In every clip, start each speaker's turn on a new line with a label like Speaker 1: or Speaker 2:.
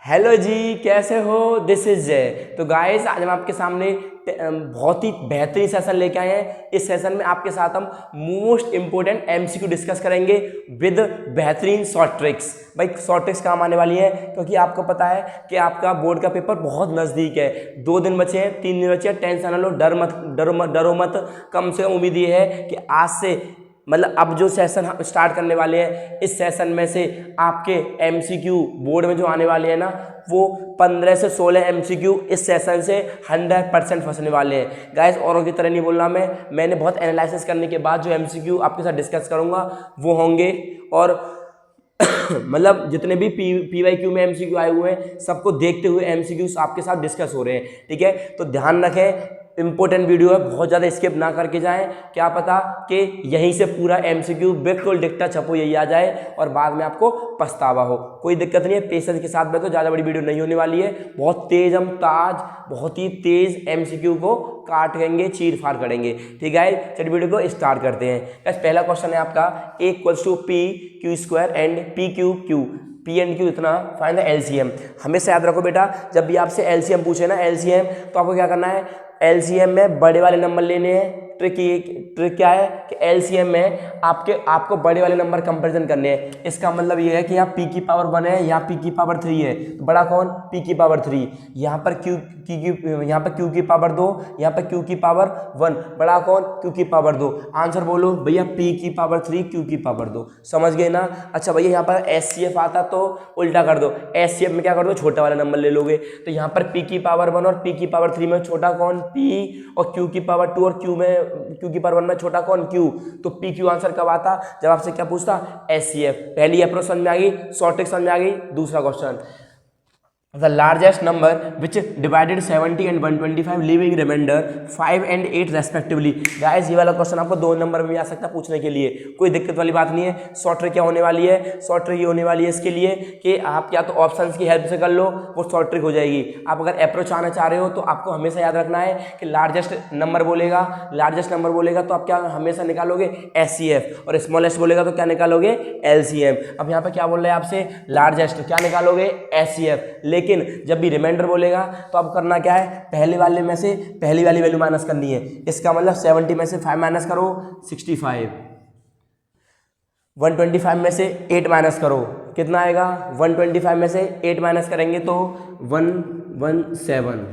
Speaker 1: Hello जी, कैसे हो? This is जय। तो गाइस, आज हम आपके सामने बहुत ही बेहतरीन सेशन लेके आए हैं। इस सेशन में आपके साथ हम मोस्ट इंपोर्टेंट एमसीक्यू डिस्कस करेंगे विद बेहतरीन शॉर्ट ट्रिक्स। भाई शॉर्ट ट्रिक्स काम आने वाली है क्योंकि आपको पता है कि आपका बोर्ड का पेपर बहुत नज़दीक है। 2 दिन बचे हैं, 3 दिन बचे हैं। टेंशन ना लो, डरो मत। कम से कम उम्मीद ये है कि आज से मतलब अब जो सेशन स्टार्ट करने वाले हैं, इस सेशन में से आपके एमसीक्यू बोर्ड में जो आने वाले हैं ना, वो 15 से 16 एमसीक्यू इस सेशन से 100% फंसने वाले हैं। गाइस, औरों की तरह नहीं बोल रहा मैंने बहुत एनालिसिस करने के बाद जो एमसीक्यू आपके साथ डिस्कस करूंगा वो होंगे। और मतलब जितने भी पीवाईक्यू में एमसीक्यू आए हुए हैं, सबको देखते हुए एमसीक्यूज आपके साथ डिस्कस हो रहे हैं। ठीक है, तो ध्यान रखें, इंपॉर्टेंट वीडियो है, बहुत ज़्यादा स्किप ना करके जाएं। क्या पता कि यहीं से पूरा एमसीक्यू बिल्कुल डिक्टा छपो यही आ जाए और बाद में आपको पछतावा हो। कोई दिक्कत नहीं है, पेशेंस के साथ में तो ज़्यादा बड़ी वीडियो नहीं होने वाली है। बहुत तेज हम बहुत ही तेज एमसीक्यू को काट देंगे, चीर फाड़ करेंगे। ठीक है, चलिए वीडियो को स्टार्ट करते हैं। बस पहला क्वेश्चन है आपका, A = PQ² and PQ P and Q इतना फाइंड द एलसीएम। हमेशा याद रखो बेटा, जब भी आपसे एलसीएम पूछे ना, एलसीएम, तो आपको क्या करना है, एलसीएम में बड़े वाले नंबर लेने हैं। ट्रिक क्या है कि एलसीएम में आपको बड़े वाले नंबर कंपैरिजन करने हैं। इसका मतलब ये है कि यहाँ p की पावर 1 है, यहाँ p की पावर 3 है, तो बड़ा कौन? p की पावर 3। यहाँ पर यहाँ पर q की पावर 2, यहाँ पर q की पावर 1, बड़ा कौन? q की पावर 2। आंसर बोलो भैया, p की पावर 3, q की पावर 2। समझ गए ना? अच्छा भैया, यहाँ पर एचसीएफ आता तो उल्टा कर दो। एचसीएफ में क्या कर दो, छोटा वाला नंबर ले लोगे। तो यहाँ पर p की पावर 1 और p की पावर 3 में छोटा कौन? p, और q की पावर 2 और q की पावर 1 में छोटा कौन? q। तो p q आंसर कब आता जब आपसे क्या पूछता? एचसीएफ। पहली अप्रोच समझ में आ गई, शॉर्ट ट्रिक समझ में आ गई। दूसरा question, the largest number which divided 70 and 125 leaving remainder 5 and 8 respectively। Guys, ये वाला क्वेश्चन आपको 2 नंबर में भी आ सकता है पूछने के लिए, कोई दिक्कत वाली बात नहीं है। शॉर्ट ट्रिक क्या होने वाली है? शॉर्ट ट्रिक ये होने वाली है इसके लिए कि आप या तो ऑप्शंस की हेल्प से कर लो, वो शॉर्ट ट्रिक हो जाएगी। आप अगर अप्रोच आना चाह रहे हो तो आपको हमेशा याद रखना है कि लार्जेस्ट नंबर बोलेगा तो आप क्या हमेशा निकालोगे? एचसीएफ, और स्मॉलेस्ट बोलेगा तो क्या निकालोगे? एलसीएम। अब यहाँ पे क्या बोल रहे हैं आपसे? लार्जेस्ट, क्या निकालोगे? एचसीएफ। लेकिन जब भी रिमाइंडर बोलेगा तो अब करना क्या है? पहले वाले में से पहली वाली वैल्यू माइनस करनी है। इसका मतलब 70 में से 5 माइनस करो, 65। 125 में से 8 माइनस करो, कितना आएगा? 125 में से 8 माइनस करेंगे तो 117।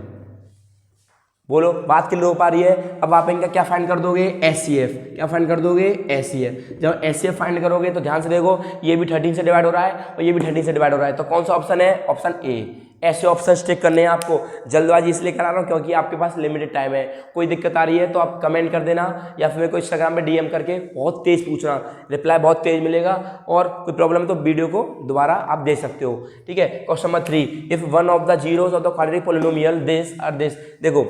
Speaker 1: बोलो, बात क्लियर हो पा रही है? अब आप इनका क्या फाइंड कर दोगे? एचसीएफ। क्या फाइंड कर दोगे? एचसीएफ। जब एचसीएफ फाइंड करोगे तो ध्यान से देखो, ये भी 13 से डिवाइड हो रहा है और ये भी 13 से डिवाइड हो रहा है, तो कौन सा ऑप्शन है? Option A. ऐसे ऑप्शन टिक करने हैं आपको। जल्दबाजी इसलिए करा रहा हूँ क्योंकि आपके पास लिमिटेड टाइम है। कोई दिक्कत आ रही है तो आप कमेंट कर देना या फिर मेरे को इंस्टाग्राम पे डीएम करके बहुत तेज पूछना, रिप्लाई बहुत तेज मिलेगा। और कोई प्रॉब्लम है तो वीडियो को दोबारा आप दे सकते हो। ठीक है, question number 3, if one of the zeros of the quadratic polynomial this और दिस। देखो,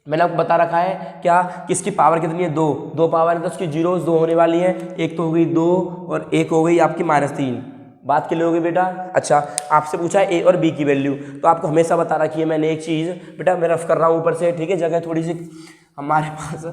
Speaker 1: मैंने आपको बता रखा है क्या, किसकी पावर कितनी है? 2 पावर है तो उसकी जीरोस 2 होने वाली है। एक तो हो गई 2 और एक हो गई आपकी -3। बात क्लियर होगी बेटा? अच्छा, आपसे पूछा है ए और बी की वैल्यू, तो आपको हमेशा बता रखी है मैंने एक चीज़। बेटा मैं रफ कर रहा हूँ ऊपर से, ठीक है, जगह थोड़ी सी हमारे पास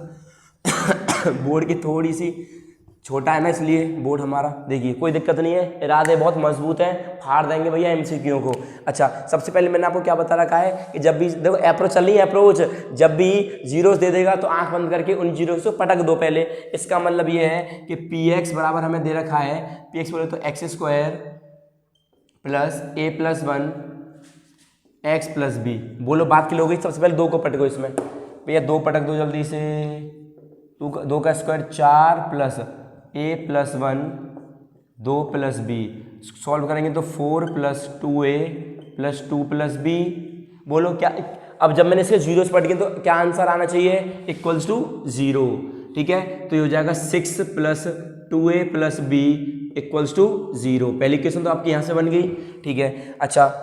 Speaker 1: बोर्ड की थोड़ी सी छोटा है ना, इसलिए बोर्ड हमारा। देखिए, कोई दिक्कत नहीं है, इरादे बहुत मजबूत हैं, फाड़ देंगे भैया एमसीक्यू को। अच्छा, सबसे पहले मैंने आपको क्या बता रखा है कि जब भी देखो अप्रोच चल रही है, अप्रोच जब भी जीरोस दे देगा तो आंख बंद करके उन जीरोस को पटक दो पहले। इसका मतलब ये है कि पी एक्स बराबर हमें दे रखा है, पी एक्स बोले तो x² + a+1 x + b। बोलो, बात की लोगी। सबसे पहले 2 को पटको इसमें भैया, 2 पटक दो जल्दी से। 2 का स्क्वायर 4 + a+1 2 + b। सॉल्व करेंगे तो 4 + 2a + 2 + b। बोलो क्या? अब जब मैंने इसके जीरोस पढ़ के तो क्या आंसर आना चाहिए? = 0। ठीक है, तो ये हो जाएगा 6 + 2a + b = 0। पहली इक्वेशन तो आपकी यहाँ से बन गई। ठीक है, अच्छा,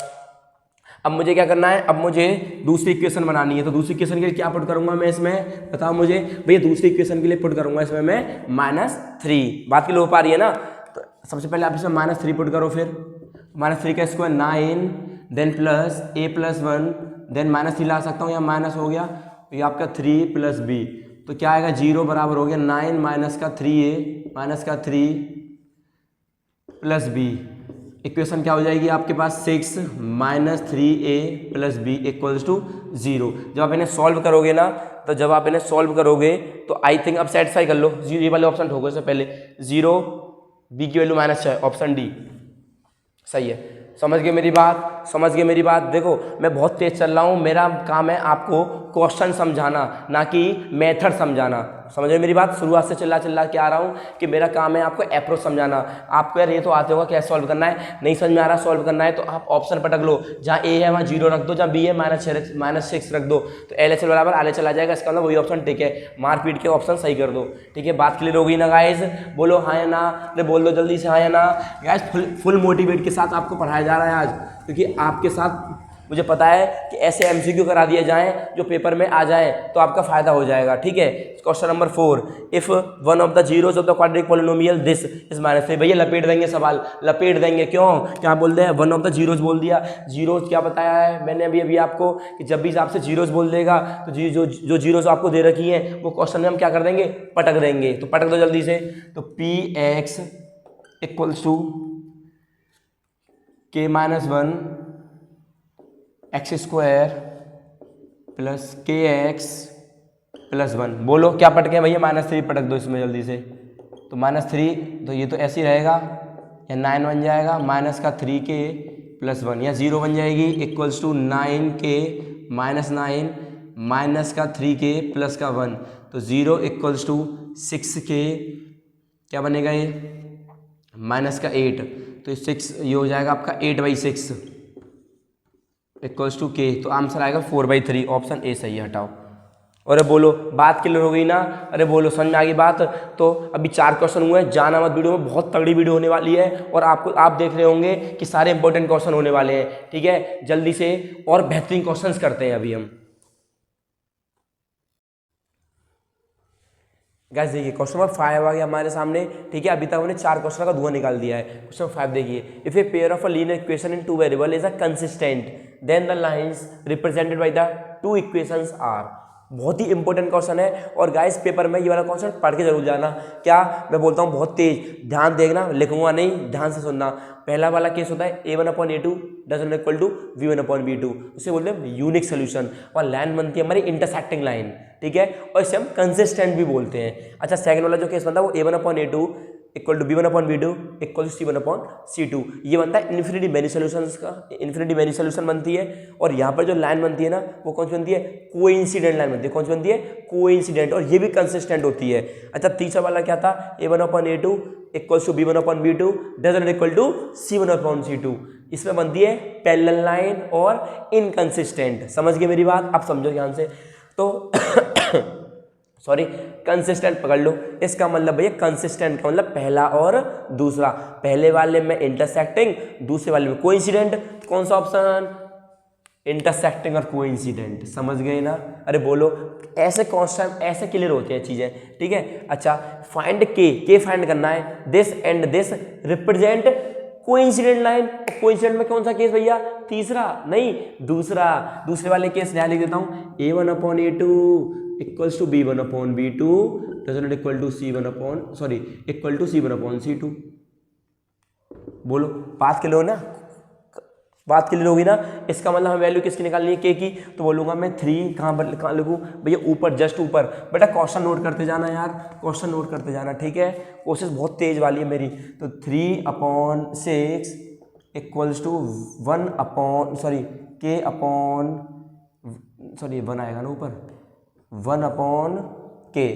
Speaker 1: अब मुझे क्या करना है? अब मुझे दूसरी इक्वेशन बनानी है। तो दूसरी इक्वेशन के लिए क्या पुट करूंगा मैं इसमें? बताओ मुझे भैया। दूसरी इक्वेशन के लिए पुट करूंगा इसमें मैं -3। बात की लो हो पा रही है ना? तो सबसे पहले आप इसमें -3 पुट करो, फिर -3 का square 9, then plus a+1, then -3 ला सकता हूँ, यहाँ माइनस हो गया, ये आपका 3 + b। तो क्या आएगा? 0 बराबर हो गया 9 - 3a -3 + b। इक्वेशन क्या हो जाएगी आपके पास 6 minus 3a plus b equals to 0। जब आप इन्हें सॉल्व करोगे ना, तो जब आप इन्हें सॉल्व करोगे तो आई थिंक अब सेटिस्फाई कर लो, ये वाले ऑप्शन ठोको इससे पहले, 0 बी की वैल्यू -6, ऑप्शन डी सही है। समझ गए मेरी बात, समझ गए मेरी बात। देखो मैं बहुत तेज चल रहा हूँ, मेरा काम है आपको क्वेश्चन समझाना, ना कि मेथड समझाना। समझ गए मेरी बात, शुरुआत से चिल्ला के आ रहा हूँ कि मेरा काम है आपको अप्रोच समझाना। आपको यार ये तो आते होगा कैसे सॉल्व करना है, नहीं समझ में आ रहा सॉल्व करना है तो आप ऑप्शन पटक लो, जहाँ ए है वहाँ 0 रख दो, जहाँ बी है -6 रख दो, तो LHL बराबर LHL आ जाएगा। इसका मतलब वही ऑप्शन ठीक है, मारपीट के ऑप्शन सही कर दो। ठीक है, बात क्लियर हो गई ना गाइस? बोलो हाँ या ना, अरे बोल दो जल्दी से हाँ या ना गाइस। फुल मोटिवेट के साथ आपको पढ़ाया जा रहा है आज, क्योंकि आपके साथ मुझे पता है कि ऐसे MCQ करा दिए जाएं जो पेपर में आ जाएं तो आपका फायदा हो जाएगा। ठीक है, question number 4, if one of the zeros of the quadratic polynomial this is -3। भैया लपेट देंगे सवाल, लपेट देंगे। क्यों, क्या बोल रहे हैं? वन ऑफ द जीरोज बोल दिया। जीरोज क्या बताया है मैंने अभी आपको कि जब भी आपसे जीरोज बोल देगा तो जो जीरोज आपको दे रखी है वो क्वेश्चन में हम क्या कर देंगे, पटक देंगे। तो पटक दो जल्दी से। तो px equals to k-1 x² plus kx plus 1। बोलो क्या पटके भैया? -3 पटक दो इसमें जल्दी से। तो -3 तो ये तो ऐसे ही रहेगा, या 9 बन जाएगा, माइनस का 3k प्लस 1, या 0 बन जाएगी इक्वल्स टू 9k -9 माइनस का 3k प्लस का 1। तो 0 इक्वल्स टू 6k, क्या बनेगा ये माइनस का 8, तो 6 ये हो जाएगा आपका 8/6 इक्वल्स टू k। तो आंसर आएगा 4/3, ऑप्शन ए सही है। हटाओ। अरे बोलो बात क्लियर हो गई ना? अरे बोलो समझ में आ गई बात? तो अभी 4 क्वेश्चन हुए, जाना मत, वीडियो में बहुत तगड़ी वीडियो होने वाली है और आप देख रहे होंगे कि सारे इंपॉर्टेंट क्वेश्चन होने वाले हैं। ठीक है, जल्दी से और बेहतरीन क्वेश्चंस करते हैं अभी हम। गाइस देखिए क्वेश्चन नंबर 5 आ गया हमारे सामने। ठीक है, अभी तक हमने 4 क्वेश्चन का धुआं निकाल दिया है। क्वेश्चन 5 देखिए, if a pair of a linear equation in 2 variable is a consistent then the lines represented by the 2 equations are. बहुत ही इंपॉर्टेंट क्वेश्चन है और गाइस पेपर में ये वाला क्वेश्चन पढ़ के जरूर जाना। क्या मैं बोलता हूँ बहुत तेज ध्यान देखना, लिखूंगा नहीं, ध्यान से सुनना। पहला वाला केस होता है a1/a2 doesn't equal to b1/b2, उसे बोलते हैं यूनिक सोल्यूशन, और लाइन बनती है हमारी इंटरसेक्टिंग लाइन। ठीक है, और इसे हम कंसिस्टेंट भी बोलते हैं। अच्छा, सेकंड वाला जो केस बनता है वो a1/a2 equal to b1/b2 equal to c1/c2, ये बनता है इन्फिनिटी मैनी सॉल्यूशंस का, इन्फिनिटी मैनी सॉल्यूशन बनती है। और यहाँ पर जो लाइन बनती है ना वो कौन सी बनती है? कोइंसिडेंट लाइन बनती है। कौन सी बनती है? कोइंसिडेंट, और ये भी कंसिस्टेंट होती है। अच्छा, तीसरा वाला क्या था? a1/a2 equal to b1/b2 doesn't equal to c1/c2, इसमें बनती है पैरेलल लाइन और इनकंसिस्टेंट। समझ गए मेरी बात? आप समझो ध्यान से। तो सॉरी, कंसिस्टेंट पकड़ लो। इसका मतलब भैया कंसिस्टेंट का मतलब पहला और दूसरा, पहले वाले में इंटरसेक्टिंग, दूसरे वाले में कोइंसिडेंट। कौन सा ऑप्शन? इंटरसेक्टिंग और कोइंसिडेंट। समझ गए ना? अरे बोलो, ऐसे कॉन्सेप्ट ऐसे क्लियर होते हैं चीजें। ठीक है, अच्छा फाइंड के फाइंड करना है। This and this represent coincident line. Coincident में कौन सा केस भैया? तीसरा नहीं, दूसरा। दूसरे वाले केस ध्यान लिख देता हूँ, a1/a2 equals to b1/b2 doesn't equal to equal to c1/c2। बोलो बात क्लियर हो ना? बात क्लियर होगी ना? इसका मतलब हमें वैल्यू किसकी निकालनी है? के की। तो बोलूंगा मैं 3 कहाँ लिखूँ भैया? ऊपर, जस्ट ऊपर। बेटा क्वेश्चन नोट करते जाना यार, क्वेश्चन नोट करते जाना। ठीक है, कोशिश बहुत तेज वाली है मेरी। तो 3/6 इक्वल्स टू 1 आएगा ना ऊपर, 1/k।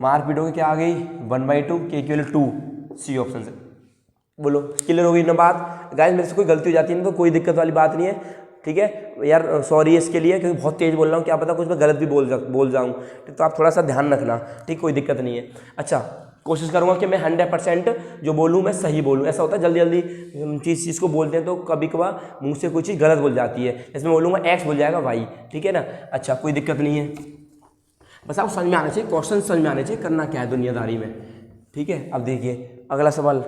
Speaker 1: मार पीटोगे क्या आ गई? 1/2, k की वैल्यू 2, सी ऑप्शन से। बोलो क्लियर हो गई ना बात? गाइस मेरे से कोई गलती हो जाती है ना तो कोई दिक्कत वाली बात नहीं है। ठीक है यार, सॉरी इसके लिए, क्योंकि बहुत तेज बोल रहा हूँ, क्या पता कुछ मैं गलत भी बोल जाऊँ। तो आप थोड़ा सा ध्यान रखना। ठीक, कोई दिक्कत नहीं है। अच्छा, कोशिश करूँगा कि मैं 100% जो बोलूँ मैं सही बोलूँ। ऐसा होता है जल्दी जल्दी चीज़ को बोलते हैं तो कभी कभार मुँह से कोई चीज़ गलत बोल जाती है। जैसे मैं बोलूँगा x बोल जाएगा y। ठीक है ना? अच्छा, कोई दिक्कत नहीं है, बस आपको समझ में आना चाहिए, क्वेश्चन समझ में आने चाहिए, करना क्या है दुनियादारी में। ठीक है, अब देखिए अगला सवाल,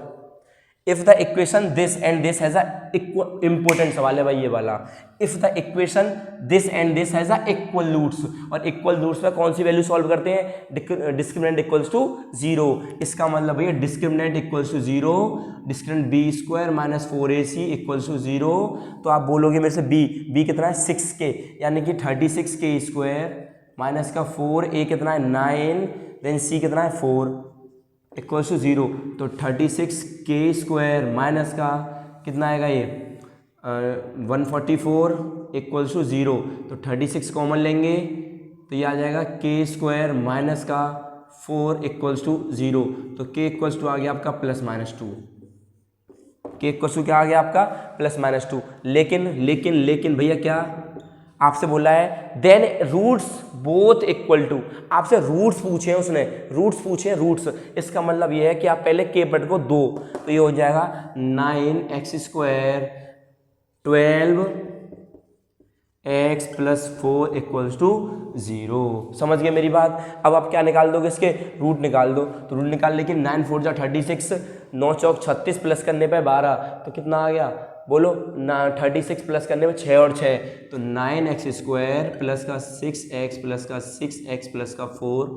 Speaker 1: if the equation this and this has a equal, important सवाल है भाई ये वाला, if the equation this and this has a equal roots, और इक्वल रूट्स में कौन सी वैल्यू सॉल्व करते हैं, डिस्क्रिमिनेंट इक्वल्स टू 0। इसका मतलब भैया discriminant equals to 0, discriminant b square minus 4ac equals to 0। तो आप बोलोगे मेरे से बी कितना है 6k, यानी कि 36k स्क्वायर माइनस का 4a कितना है 9, देन c कितना है 4 इक्वल्स टू 0। तो 36k स्क्वायर माइनस का कितना आएगा ये 144 इक्वल्स टू 0। तो 36 कॉमन लेंगे तो ये आ जाएगा k स्क्वायर माइनस का 4 इक्वल्स टू 0। तो k इक्वल्स टू आ गया आपका +-2, k इक्वल्स टू क्या आ गया आपका +-2। लेकिन भैया क्या आपसे बोला है then roots both equal to, आपसे रूट्स पूछे हैं उसने, रूट्स पूछे हैं रूट्स, इसका मतलब ये है कि आप पहले के पट को 2, तो ये हो जाएगा 9x square 12x + 4 equals to 0। समझ गए मेरी बात। अब आप क्या निकाल दोगे, इसके रूट निकाल दो। तो रूट निकालने के 9 4 जा 36, 9 चौक 36 प्लस करने पे 12, तो कितना आ गया बोलो ना, 36 प्लस करने में 6 और 6, तो 9x स्क्वायर प्लस का 6x प्लस का 6x प्लस का 4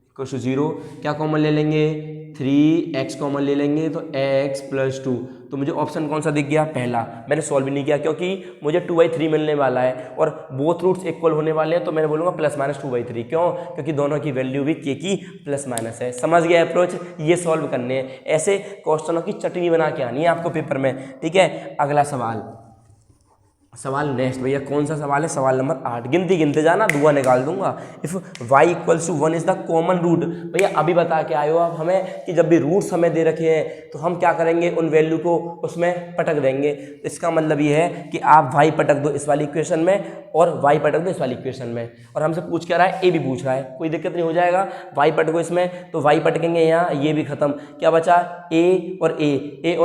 Speaker 1: इक्वल टू 0। क्या कॉमन ले लेंगे 3x कॉमन ले लेंगे, तो x + 2। तो मुझे ऑप्शन कौन सा दिख गया, पहला। मैंने सॉल्व भी नहीं किया क्योंकि मुझे 2/3 मिलने वाला है और बोथ रूट्स इक्वल होने वाले हैं, तो मैंने बोलूँगा ±2/3। क्यों, क्योंकि दोनों की वैल्यू भी k की ± है। समझ गया अप्रोच, ये सॉल्व करने हैं, ऐसे क्वेश्चनों की चटनी बना के आनी है आपको पेपर में, ठीक है। अगला सवाल नेक्स्ट भैया कौन सा सवाल है, सवाल नंबर 8। गिनते जाना, दुआ निकाल दूंगा। If y = 1 is the common root, भैया अभी बता के आए हो आप हमें कि जब भी रूट्स हमें दे रखे हैं तो हम क्या करेंगे, उन वैल्यू को उसमें पटक देंगे। इसका मतलब ये है कि आप y पटक दो इस वाली इक्वेशन में और y पटक दो इस वाली इक्वेशन में, और हमसे पूछ क्या रहा है, a भी पूछ रहा है, कोई दिक्कत नहीं, हो जाएगा। y पटको इसमें, तो y पटकेंगे यहाँ, ये भी खत्म। क्या बचा, a और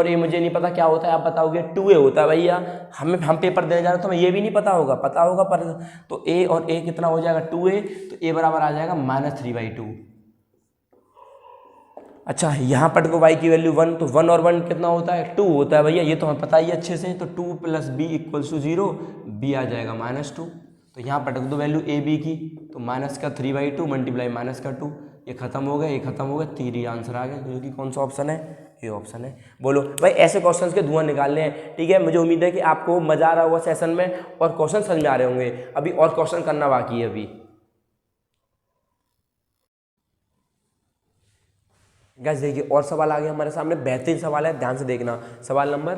Speaker 1: a मुझे नहीं पता क्या होता है, आप बताओगे 2a होता है भैया। हम पेपर देने जा रहे हो तो हमें ये भी नहीं पता होगा पर, तो a और a कितना हो जाएगा 2a, तो a बराबर आ जाएगा -3/2। अच्छा यहाँ पटको y की वैल्यू 1, तो 1 और 1 कितना होता है 2 होता है भैया, ये तो हमें पता ही अच्छे से। तो 2 + b = 0, b आ जाएगा -2। तो यहाँ पटक दो वैल्यू a b की, तो -3/2 × -2, ये खत्म हो गया, ये खत्म हो गया, 3 आंसर आ गया, जो कि कौन सा ऑप्शन है, ये ऑप्शन है। बोलो भाई, ऐसे क्वेश्चंस के धुआं निकालने हैं, ठीक है। मुझे उम्मीद है कि आपको मजा आ रहा होगा सेशन में और क्वेश्चन समझ में आ रहे होंगे। अभी और क्वेश्चन करना बाकी है अभी। गाइस देखिए और सवाल आ गया हमारे सामने, बेहतरीन सवाल है, ध्यान से देखना। सवाल नंबर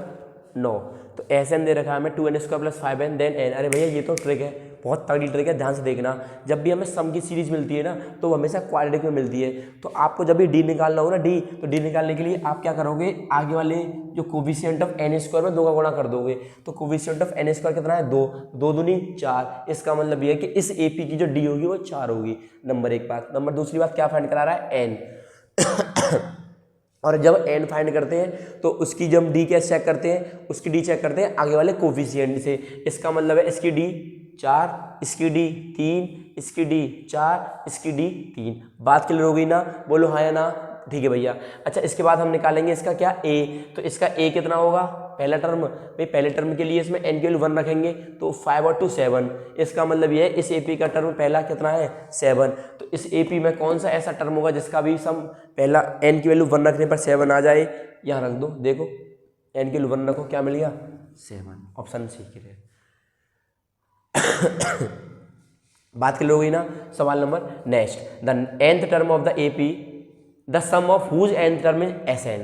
Speaker 1: 9, तो SN दे रखा है हमें 2n² + 5n देन n। अरे भैया ये तो ट्रिक है, बहुत तगड़ी ट्रिक है, ध्यान से देखना। जब भी हमें सम की सीरीज मिलती है ना, तो वो हमेशा क्वाड्रेटिक में मिलती है। तो आपको जब भी d निकालना हो ना, तो d निकालने के लिए आप क्या करोगे, आगे वाले जो कोफिशिएंट ऑफ n² में 2 का गुणा कर दोगे। तो कोफिशिएंट ऑफ n² कितना है 2, 2 दूनी 4। इसका मतलब ये है कि इस AP की जो d होगी वो 4 होगी। नंबर 1 बात। नंबर दूसरी बात, क्या फाइंड करा रहा है, n। और जब n फाइंड करते हैं तो उसकी जब d कैसे चेक करते हैं, उसकी d चेक करते हैं आगे वाले कोफिशिएंट से। इसका मतलब है इसकी d 4, इसकी d 3, इसकी d 4, इसकी d 3। बात क्लियर हो गई ना, बोलो हाँ या ना, ठीक है भैया। अच्छा इसके बाद हम निकालेंगे इसका क्या a, तो इसका a कितना होगा, पहला टर्म भाई, पहले टर्म के लिए इसमें n की वैल्यू 1 रखेंगे, तो 5 और 2 7। इसका मतलब ये है इस AP का टर्म पहला कितना है 7। तो इस AP में कौन सा ऐसा टर्म होगा जिसका भी सम पहला n की वैल्यू 1 रखने पर 7 आ जाए। यहाँ रख दो, देखो n की वैल्यू 1 रखो, क्या मिल गया 7, ऑप्शन सी के लिए। बात क्लियर हो गई ना। सवाल number next, the nth term of the AP, the sum of whose nth term is SN।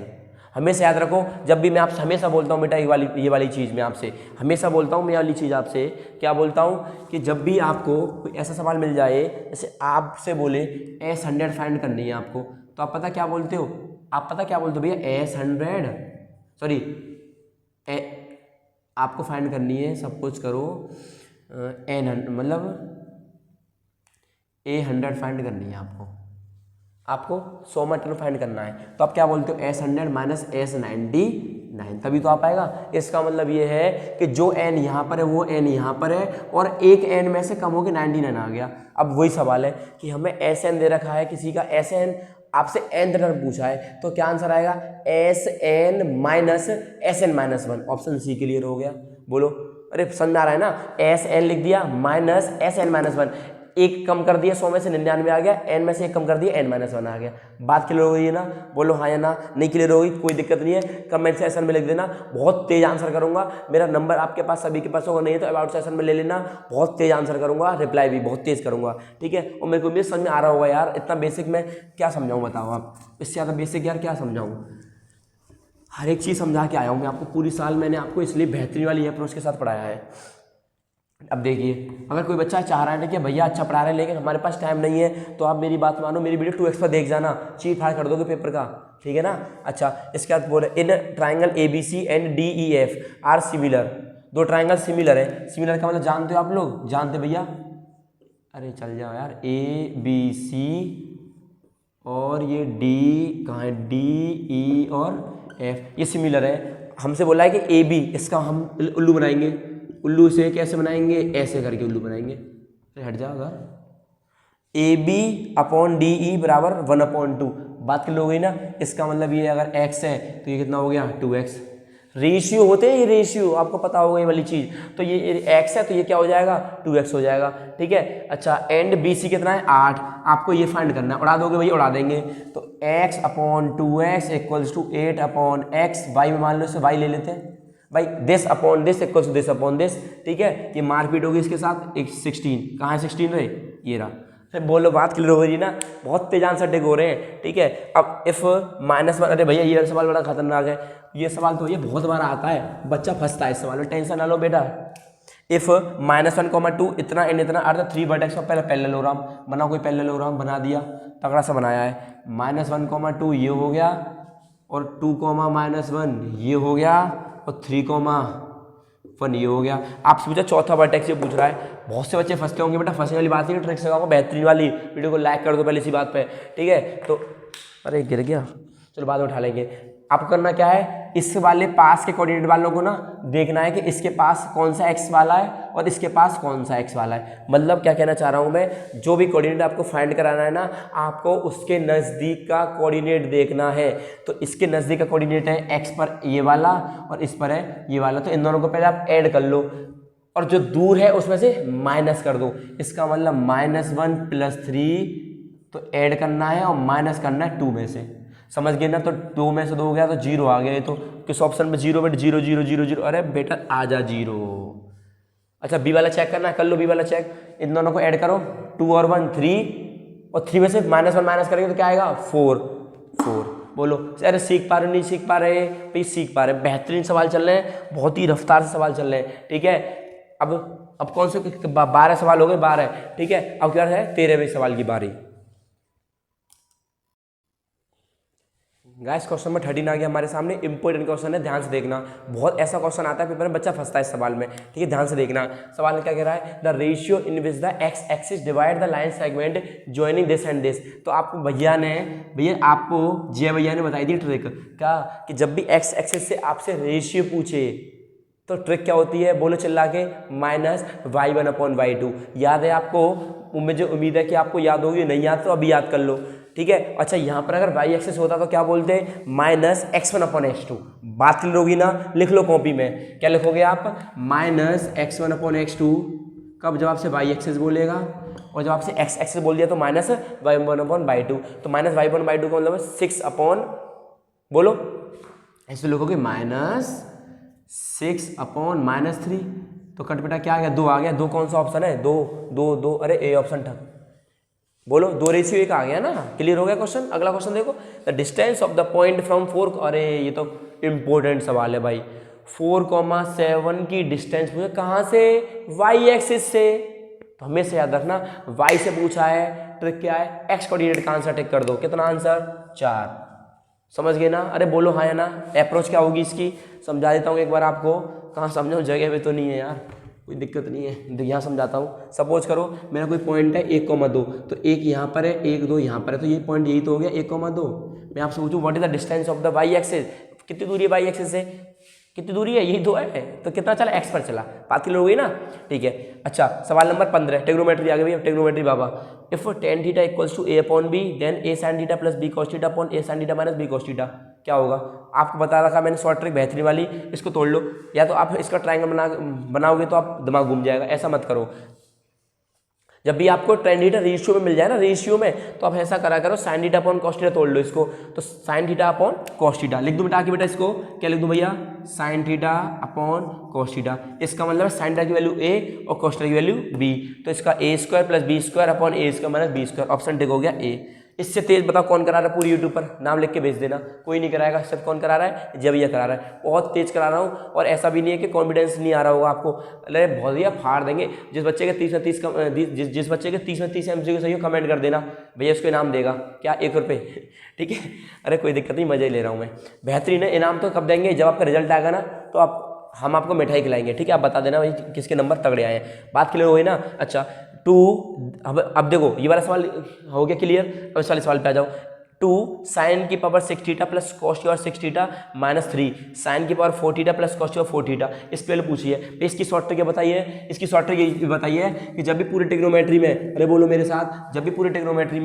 Speaker 1: हमेशा याद रखो, जब भी मैं आपसे हमेशा बोलता हूँ बेटा ये वाली चीज़ मैं आपसे हमेशा बोलता हूँ, मैं वाली चीज़ आपसे क्या बोलता हूँ कि जब भी आपको कोई ऐसा सवाल मिल जाए, जैसे आपसे बोले S100 फाइंड करनी है आपको, तो आप पता क्या बोलते हो, भैया S100 सॉरी आपको फाइंड करनी है, सब कुछ करो N100 मतलब A100 फाइंड करनी है आपको 100 में टर्म फाइंड करना है। तो आप क्या बोलते हो S100 - S99, तभी तो आ पाएगा। इसका मतलब ये है कि जो n यहाँ पर है वो n यहाँ पर है, और एक n में से कम हो के 99 आ गया। अब वही सवाल है कि हमें Sn दे रखा है किसी का, Sn आपसे n टर्म पूछा है तो क्या आंसर आएगा Sn minus Sn-1। Option C clear हो गया। बोलो, अरे समझ आ रहा है ना, Sn लिख दिया माइनस Sn-1, एक कम कर दिया 100 में से 99 आ गया, n में से एक कम कर दिया n-1 आ गया। बात क्लियर हो गई है ना? बोलो हाँ या ना। नहीं क्लियर होगी कोई दिक्कत नहीं है, कमेंट सेक्शन में लिख देना, बहुत तेज आंसर करूंगा। मेरा नंबर आपके पास सभी के पास होगा, नहीं है तो अबाउट सेक्शन में ले लेना, बहुत तेज आंसर करूंगा, रिप्लाई भी बहुत तेज करूंगा, ठीक है। और मेरे को भी समझ में आ रहा होगा यार, इतना बेसिक मैं क्या समझाऊँ बताओ आप, इससे ज़्यादा बेसिक यार क्या समझाऊँ, हर एक चीज़ समझा के आया हूँ मैं आपको। पूरी साल मैंने आपको इसलिए बेहतरीन वाली अप्रोच के साथ पढ़ाया है। अब देखिए, अगर कोई बच्चा चाह रहा है कि भैया अच्छा पढ़ा रहे हैं लेकिन हमारे पास टाइम नहीं है, तो आप मेरी बात मानो, मेरी वीडियो 2x पर देख जाना, चीट फाड़ कर दोगे पेपर का, ठीक है ना। अच्छा, इसके बाद बोले in triangle ABC and DEF are similar, दो ट्राइंगल सिमिलर है। सिमिलर का मतलब जानते हो आप लोग, जानते भैया? अरे चल जाओ यार, ABC और ये D कहाँ है, DE और F, ये सिमिलर है। हमसे बोला है कि AB, इसका हम उल्लू बनाएंगे। उल्लू से कैसे बनाएंगे, ऐसे करके उल्लू बनाएंगे। हट जाओ उधर, AB/DE बराबर 1/2। बात कर लो गई ना, इसका मतलब ये अगर x है तो ये कितना हो गया 2x। रेशियो होते हैं ये, रेशियो आपको पता होगा ये वाली चीज़। तो ये x है तो ये क्या हो जाएगा 2x हो जाएगा, ठीक है। अच्छा, एंड BC कितना है 8, आपको ये फाइंड करना है। उड़ा दोगे भैया, उड़ा देंगे। तो x/2x equals to 8/x, y में मान लो इसे y ले लेते हैं भाई, this upon this equals to this upon this, ठीक है। ये मारपीट होगी इसके साथ, एक 16 कहाँ है 16 रे, ये रहा। फिर बोलो, बात क्लियर हो रही ना, बहुत तेज आंसर टिक हो रहे हैं, ठीक है। अब इफ -1, अरे भैया ये सवाल बड़ा खतरनाक है, ये सवाल तो ये बहुत बार आता है, बच्चा फंसता है इस सवाल में, टेंशन ना लो बेटा। इफ -1, 2 इतना एंड इतना अर्थ 3 वर्टेक्स का पहले पैरेललोग्राम बना, कोई पैरेललोग्राम बना दिया, तगड़ा सा बनाया है। -1, 2 ये हो गया, और 2, -1 ये हो गया, और 3, 1 ये हो गया। आपसे पूछा चौथा वर्टेक्स ये पूछ रहा है। बहुत से बच्चे फंसते होंगे बेटा, फंसने वाली बात नहीं, ट्रिक्स लगाओ बेहतरीन वाली, वीडियो को लाइक कर दो पहले इसी बात पे, ठीक है। तो अरे गिर गया, चलो बाद में उठा लेंगे। आपको करना क्या है, इस वाले पास के कोऑर्डिनेट वालों को ना देखना है कि इसके पास कौन सा x वाला है और इसके पास कौन सा x वाला है। मतलब क्या कहना चाह रहा हूँ मैं, जो भी कोऑर्डिनेट आपको फाइंड कराना है ना, आपको उसके नज़दीक का कोऑर्डिनेट देखना है। तो इसके नज़दीक का कोऑर्डिनेट है x पर ये वाला और इस पर है ये वाला, तो इन दोनों को पहले आप ऐड कर लो और जो दूर है उसमें से माइनस कर दो। इसका मतलब -1 + 3 तो ऐड करना है और माइनस करना है 2 में से, समझ गए ना। तो 2 में से 2 हो गया तो 0 आ गया। तो किस ऑप्शन में 0 बेटा, 0 0 0 0, अरे बेटा आ जा 0। अच्छा, बी वाला चेक करना है, कर लो बी वाला चेक। इन दोनों को ऐड करो, 2 और 1 3, और 3 में से -1 माइनस करेंगे तो क्या आएगा 4 4। बोलो अरे सीख पा रहे नहीं सीख पा रहे भाई, सीख पा रहे, बेहतरीन सवाल चल रहे हैं, बहुत ही रफ्तार से सवाल चल रहे हैं, ठीक है। अब कौन से 12 सवाल हो गए, 12, ठीक है। अब क्या है 13वें सवाल की बारी। गाइस क्वेश्चन नंबर 13 आ गया हमारे सामने, इंपॉर्टेंट क्वेश्चन है, ध्यान से देखना। बहुत ऐसा क्वेश्चन आता है पेपर में, बच्चा फंसता है इस सवाल में, ठीक है। ध्यान से देखना, सवाल में क्या कह रहा है, the ratio in which the x axis divide the line segment joining this and this. तो आपको भैया आपको जय भैया ने बताई दी ट्रिक, क्या कि जब भी एक्स एक्सिस से आपसे रेशियो पूछे तो ट्रिक क्या होती है, बोलो चिल्ला के, -y1/y2। याद है आपको? मुझे उम्मीद है कि आपको याद होगी, नहीं याद तो अभी याद कर लो, ठीक है। अच्छा, यहाँ पर अगर y एक्सिस होता तो क्या बोलते हैं, -x1/x2। बात क्लियर होगी ना, लिख लो कॉपी में, क्या लिखोगे आप, -x1/x2। कब, जब आपसे y एक्सिस बोलेगा, और जब आपसे x एक्सिस बोल दिया तो -y1/y2। तो -y1/y2 का मतलब 6 बोलो, ऐसे लिखोगे -6/-3। तो कट बेटा क्या आ गया, 2 आ गया। 2 कौन सा ऑप्शन है, 2 2 2, अरे ए ऑप्शन था। बोलो 2 रेशियो 1 आ गया ना, क्लियर हो गया क्वेश्चन। अगला क्वेश्चन देखो, the distance of the point from 4, अरे ये तो इंपॉर्टेंट सवाल है भाई, 4,7 की डिस्टेंस पूछा, कहाँ से, y एक्सिस से। तो हमेशा याद रखना, y से पूछा है, ट्रिक क्या है, x कोऑर्डिनेट का आंसर टिक कर दो। कितना आंसर, 4। समझ गए ना, अरे बोलो हाँ या ना। अप्रोच क्या होगी इसकी, समझा देता हूँ एक बार आपको, कहाँ समझाऊँ, जगह पे तो नहीं है यार, कोई दिक्कत नहीं है, यहाँ समझाता हूँ। सपोज करो मेरा कोई पॉइंट है 1,2, तो 1 यहाँ पर है, 1 2 यहाँ पर है, तो ये पॉइंट यही तो हो गया 1,2। मैं आपसे पूछूँ what is the distance of the y axis, कितनी दूरी है y एक्सिस से, कितनी दूरी है, यही 2 है, तो कितना चला, x पर चला, बात क्लियर हो गई ना, ठीक है। अच्छा सवाल नंबर 15 ट्रिग्नोमेट्री आ गई भैया, ट्रिग्नोमेट्री बाबा। If tan theta equals to a upon b then a sin theta plus b cos theta upon a sin theta minus b cos theta, क्या होगा? आपको बता रखा मैंने शॉर्ट ट्रिक बेहतरीन वाली, इसको तोड़ लो, या तो आप इसका ट्रायंगल बनाओगे तो आप दिमाग घूम जाएगा, ऐसा मत करो। जब भी आपको tan थीटा रेशियो में मिल जाए ना, रेशियो में, तो आप ऐसा करा करो sin theta upon cos theta तोड़ लो इसको, तो sin theta upon cos theta लिख दूं बेटा आके, बेटा इसको क्या लिख दूं भैया, sin theta upon cos theta. इसका मतलब है sin थीटा की वैल्यू a और cos थीटा की वैल्यू b, तो इसका a square plus b square upon a square minus b square, option tick हो गया a। इससे तेज बताओ कौन करा रहा है पूरी यूट्यूब पर, नाम लिख के भेज देना, कोई नहीं कराएगा, सिर्फ कौन करा रहा है, जब ये करा रहा है, बहुत तेज करा रहा हूँ, और ऐसा भी नहीं है कि कॉन्फिडेंस नहीं आ रहा होगा आपको, अरे बहुत ही फाड़ देंगे। जिस बच्चे के 30 में 30 जिस बच्चे के 30 में 30 MCQ सही हो कमेंट कर देना भैया, उसको इनाम देगा क्या, 1 रुपये, ठीक है। अरे कोई दिक्कत नहीं, मजा ही ले रहा हूँ मैं, बेहतरीन है। इनाम तो कब देंगे, जब आपका रिजल्ट आएगा ना, तो हम आपको मिठाई खिलाएंगे, ठीक है। आप बता देना भाई किसके नंबर तगड़े आए हैं, बात क्लियर हो गई ना। अच्छा 2, अब देखो ये वाला सवाल हो गया क्लियर, अब इस वाले सवाल पे आ जाओ। 2 sin की पावर 6 थीटा प्लस cos की पावर 6 थीटा माइनस 3 sin की पावर 4 थीटा प्लस cos की पावर 4 थीटा, इस पे पूछिए। इसकी शॉर्ट ट्रिक बताइए, इसकी शॉर्ट ट्रिक ये बताइए कि जब भी पूरे ट्रिग्नोमेट्री में, अरे बोलो मेरे साथ, जब भी पूरे ट्रिग्नोमेट्री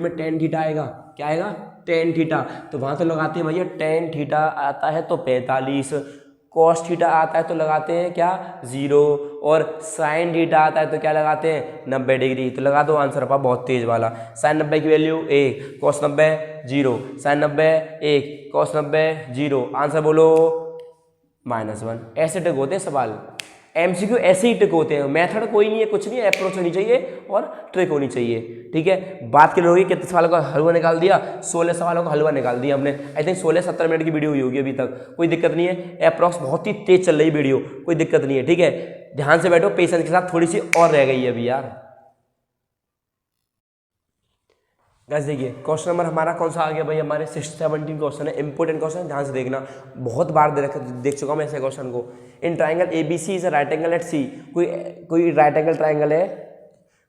Speaker 1: में tan थीटा आएगा, क्या आएगा, tan थीटा, तो वहां तो लगाते हैं भैया tan थीटा आता है तो 45, cos थीटा आता है तो लगाते हैं क्या, 0, और sin थीटा आता है तो क्या लगाते हैं, 90 डिग्री, तो लगा दो आंसर अपा बहुत तेज वाला। sin 90 की value 1, cos 90 0, sin 90 1, cos 90 0, answer बोलो -1। ऐसे टिक होते हैं सवाल, MCQ ऐसे ही टिक होते हैं, मेथड कोई नहीं है, कुछ नहीं है, अप्रोच होनी चाहिए और ट्रिक होनी चाहिए, ठीक है। बात क्लियर होगी, कितने सवालों का हलवा निकाल दिया, 16 सवालों का हलवा निकाल दिया हमने, आई थिंक 16-17 मिनट की वीडियो हुई होगी अभी तक, कोई दिक्कत नहीं है, अप्रोक्स बहुत ही तेज चल रही वीडियो, कोई दिक्कत नहीं है, ठीक है। ध्यान से बैठो, पेशेंस के साथ, थोड़ी सी और रह गई है अभी यार। गाइस देखिए क्वेश्चन नंबर हमारा कौन सा आ गया भाई, हमारे 617 क्वेश्चन है, इंपॉर्टेंट क्वेश्चन है, ध्यान से देखना, बहुत बार देख चुका हूँ मैं ऐसे क्वेश्चन को। In triangle ABC is a right angle at C, कोई राइट एंगल ट्राइंगल है,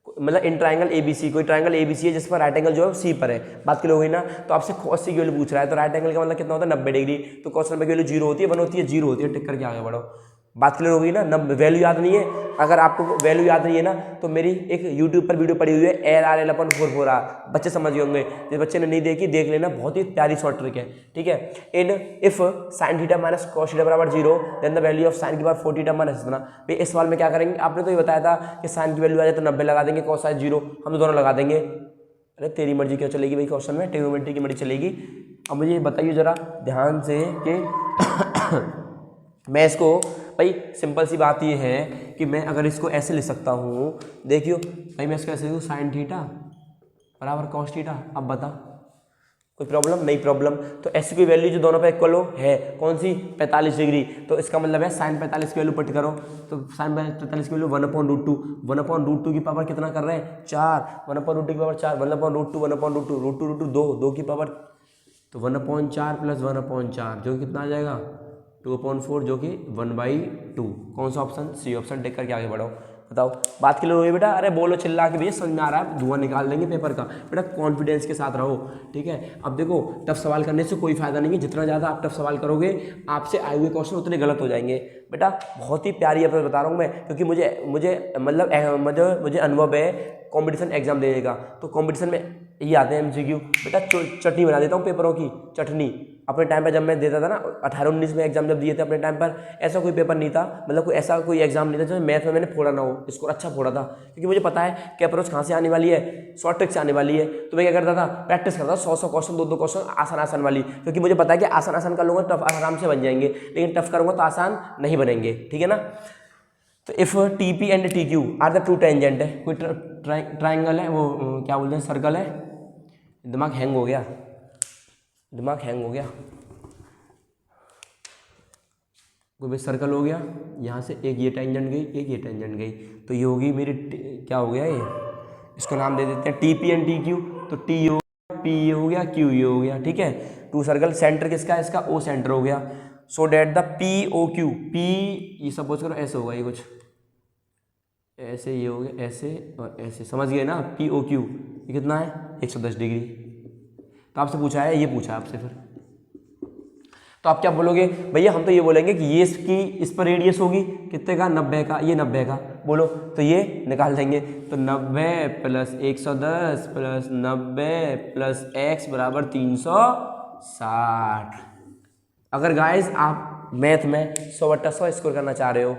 Speaker 1: मतलब इन ट्राइंगल ABC, कोई ट्राइंगल ABC है जिस पर राइट एंगल जो है C पर है, बात क्लियर हो गई ना। तो आपसे cos C की वैल्यू पूछ रहा है, तो राइट एंगल का मतलब कितना होता है, 90 डिग्री, तो cos 90 की वैल्यू 0 होती है, 1 होती है, 0 होती है, टिक करके आगे बढ़ो, बात क्लियर हो गई ना। वैल्यू याद नहीं है, अगर आपको वैल्यू याद नहीं है ना, तो मेरी एक यूट्यूब पर वीडियो पड़ी हुई है LRL/4/4R, बच्चे समझ गए होंगे, जिस बच्चे ने नहीं देखी देख लेना, बहुत ही प्यारी शॉर्ट ट्रिक है, ठीक है। In if sin theta minus cos theta बराबर 0 then the value of sin की पावर 4 थीटा माइनस इतना। भाई इस सवाल में क्या करेंगे, आपने तो ये बताया था कि sin की वैल्यू आ जाए तो 90 लगा देंगे, cos 0 हम तो दोनों लगा देंगे। अरे तेरी मर्जी क्या चलेगी भाई, क्वेश्चन में ट्रिग्नोमेट्री की मर्जी चलेगी। अब मुझे ये बताइए जरा ध्यान से कि मैं इसको, भाई सिंपल सी बात ये है कि मैं अगर इसको ऐसे लिख सकता हूँ, देखियो भाई मैं इसको ऐसे लिखूँ, sin थीटा बराबर cos थीटा, अब बता कोई प्रॉब्लम नहीं, प्रॉब्लम तो ऐसी कोई वैल्यू जो दोनों पे इक्वल हो है, कौन सी, 45 डिग्री, तो इसका मतलब है sin 45 की वैल्यू पुट करो, तो sin 45 की वैल्यू 1/√2, 1/√2 की पावर कितना कर रहे हैं, 4, 1/√2 की पावर 4, 1/√2, 1/√2, √2 2 की पावर, तो 1/4 प्लस 1/4 जो कितना आ जाएगा 2/4, जो कि 1/2, कौन सा ऑप्शन, C ऑप्शन, टेक करके आगे बढ़ो, बताओ बात क्लियर हुई बेटा। अरे बोलो चिल्ला के भैया समझ में आ रहा है, धुआं निकाल देंगे पेपर का, बेटा कॉन्फिडेंस के साथ रहो, ठीक है। अब देखो टफ सवाल करने से कोई फायदा नहीं है, जितना ज़्यादा आप टफ सवाल करोगे आपसे आए हुए क्वेश्चन उतने गलत हो जाएंगे बेटा। बहुत ही प्यारी अप्रोच बता रहा हूँ मैं, क्योंकि मुझे अनुभव है कंपटीशन एग्जाम देने का, तो कंपटीशन में ये आते हैं MCQ, बेटा चटनी बना देता हूँ पेपरों की, चटनी। अपने टाइम पर जब मैं देता था ना 18-19 में एग्जाम जब दिए थे अपने टाइम पर, ऐसा कोई पेपर नहीं था, मतलब कोई ऐसा कोई एग्जाम नहीं था जो मैथ में मैंने फोड़ा ना हो, स्कोर अच्छा फोड़ा था, क्योंकि मुझे पता है कि अप्रोच कहाँ से आने वाली है, शॉर्ट ट्रिक से आने वाली है। तो मैं क्या करता था, प्रैक्टिस करता था 100 क्वेश्चन, 2 क्वेश्चन आसान वाली, क्योंकि मुझे पता है कि आसान कर लूँगा टफ आराम से बन जाएंगे, लेकिन टफ करूँगा तो आसान नहीं बनेंगे, ठीक है ना। तो if TP and TQ are the two tangent है, कोई ट्राइंगल है, वो क्या बोलते हैं, सर्कल है, दिमाग हैंग हो गया, कोई भी सर्कल हो गया, यहाँ से एक ये टेंजेंट गई, एक ये टेंजेंट गई, तो ये होगी मेरी क्या हो गया ये, इसको नाम दे देते हैं TP एंड TQ, तो T हो गया, P ये हो गया, Q ये हो गया, ठीक है। टू सर्कल, सेंटर किसका है, इसका O सेंटर हो गया, सो डेट द POQ, P ये सपोज करो ऐसे होगा, ये कुछ ऐसे, ये हो गया ऐसे और ऐसे, समझ गए ना, POQ ये कितना है 110 डिग्री। तो आपसे पूछा है, ये पूछा है आपसे, फिर तो आप क्या बोलोगे भैया, हम तो ये बोलेंगे कि ये इसकी इस पर रेडियस होगी कितने का, 90 का, ये 90 का, बोलो तो ये निकाल देंगे। तो 90 प्लस 110 प्लस 90 प्लस x बराबर 360। अगर गाइस आप मैथ में 100/100 स्कोर करना चाह रहे हो,